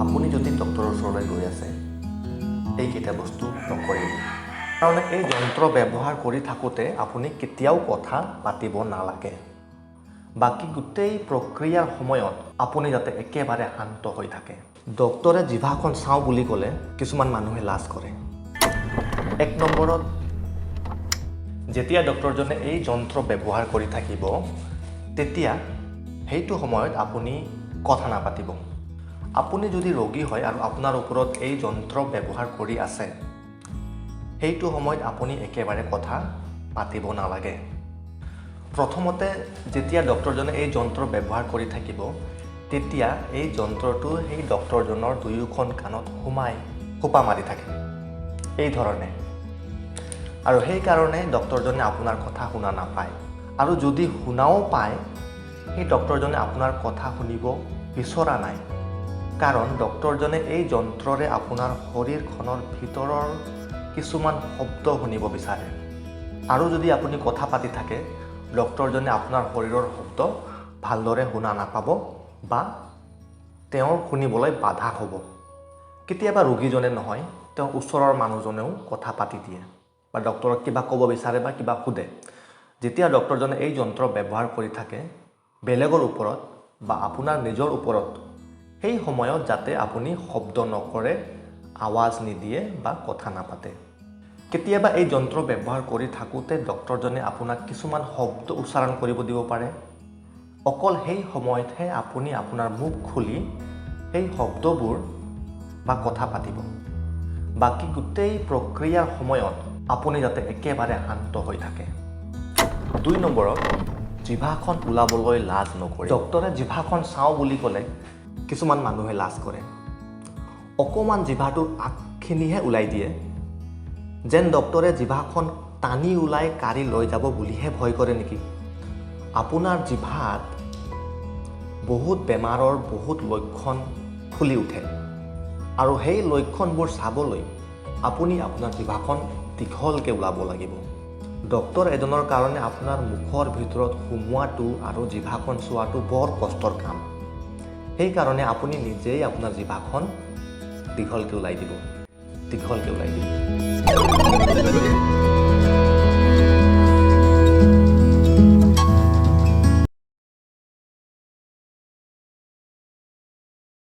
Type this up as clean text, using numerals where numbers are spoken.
আপুনি যদি ডক্টৰৰ ওচৰলৈ গৈ আছে এইকেইটা বস্তু নকৰিব। কাৰণ এই যন্ত্ৰ ব্যৱহাৰ কৰি থাকোঁতে আপুনি কেতিয়াও কথা পাতিব নালাগে। বাকী গোটেই প্ৰক্ৰিয়াৰ সময়ত আপুনি যাতে একেবাৰে শান্ত হৈ থাকে। ডক্টৰে জিভাখন চাওঁ বুলি ক'লে কিছুমান মানুহে লাজ কৰে। 1 নম্বৰত, যেতিয়া ডক্টৰজনে এই যন্ত্ৰ ব্যৱহাৰ কৰি থাকিব তেতিয়া সেইটো সময়ত আপুনি কথা নাপাতিব। আপুনি যদি ৰোগী হয় আৰু আপোনাৰ ওপৰত এই যন্ত্ৰ ব্যৱহাৰ কৰি আছে, সেইটো সময়ত আপুনি একেবাৰে কথা পাতিব নালাগে। প্ৰথমতে যেতিয়া ডক্টৰজনে এই যন্ত্ৰ ব্যৱহাৰ কৰি থাকিব তেতিয়া এই যন্ত্ৰটো সেই ডক্টৰজনৰ দুয়োখন কাণত সোপা মাৰি থাকে এই ধৰণে, আৰু সেইকাৰণে ডক্টৰজনে আপোনাৰ কথা শুনা নাপায়। আৰু যদি শুনাও পায় সেই ডক্টৰজনে আপোনাৰ কথা শুনিব বিচৰা নাই, কাৰণ ডক্টৰজনে এই যন্ত্ৰৰে আপোনাৰ শৰীৰখনৰ ভিতৰৰ কিছুমান শব্দ শুনিব বিচাৰে। আৰু যদি আপুনি কথা পাতি থাকে ডক্টৰজনে আপোনাৰ শৰীৰৰ শব্দ ভালদৰে শুনা নাপাব বা তেওঁৰ শুনিবলৈ বাধা হ'ব। কেতিয়াবা ৰোগীজনে নহয়, তেওঁৰ ওচৰৰ মানুহজনেও কথা পাতি দিয়ে বা ডক্টৰক কিবা ক'ব বিচাৰে বা কিবা সোধে। যেতিয়া ডক্টৰজনে এই যন্ত্ৰ ব্যৱহাৰ কৰি থাকে বেলেগৰ ওপৰত বা আপোনাৰ নিজৰ ওপৰত, সেই সময়ত যাতে আপুনি শব্দ নকৰে, আৱাজ নিদিয়ে বা কথা নাপাতে। কেতিয়াবা এই যন্ত্ৰ ব্যৱহাৰ কৰি থাকোঁতে ডক্টৰজনে আপোনাক কিছুমান শব্দ উচ্চাৰণ কৰিব দিব পাৰে। অকল সেই সময়তহে আপুনি আপোনাৰ মুখ খুলি সেই শব্দবোৰ বা কথা পাতিব। বাকী গোটেই প্ৰক্ৰিয়াৰ সময়ত আপুনি যাতে একেবাৰে শান্ত হৈ থাকে। 2 নম্বৰত, জিভাখন ওলাবলৈ লাজ নকৰে। ডক্টৰে জিভাখন চাওঁ বুলি ক'লে কিছুমান মানুহে লাজ কৰে। অকণমান জিভাটোৰ আগখিনিহে ওলাই দিয়ে, যেন ডক্টৰে জিভাখন টানি ওলাই কাঢ়ি লৈ যাব বুলিহে ভয় কৰে নেকি। আপোনাৰ জিভাত বহুত বেমাৰৰ বহুত লক্ষণ ফুলি উঠে, আৰু সেই লক্ষণবোৰ চাবলৈ আপুনি আপোনাৰ জিভাখন দীঘলকৈ ওলাব লাগিব। ডক্টৰ এজনৰ কাৰণে আপোনাৰ মুখৰ ভিতৰত সোমোৱাটো আৰু জিভাখন চোৱাটো বৰ কষ্টৰ কাম। সেইকাৰণে আপুনি নিজেই আপোনাৰ জিভাখন দীঘলকৈ ওলাই দিব।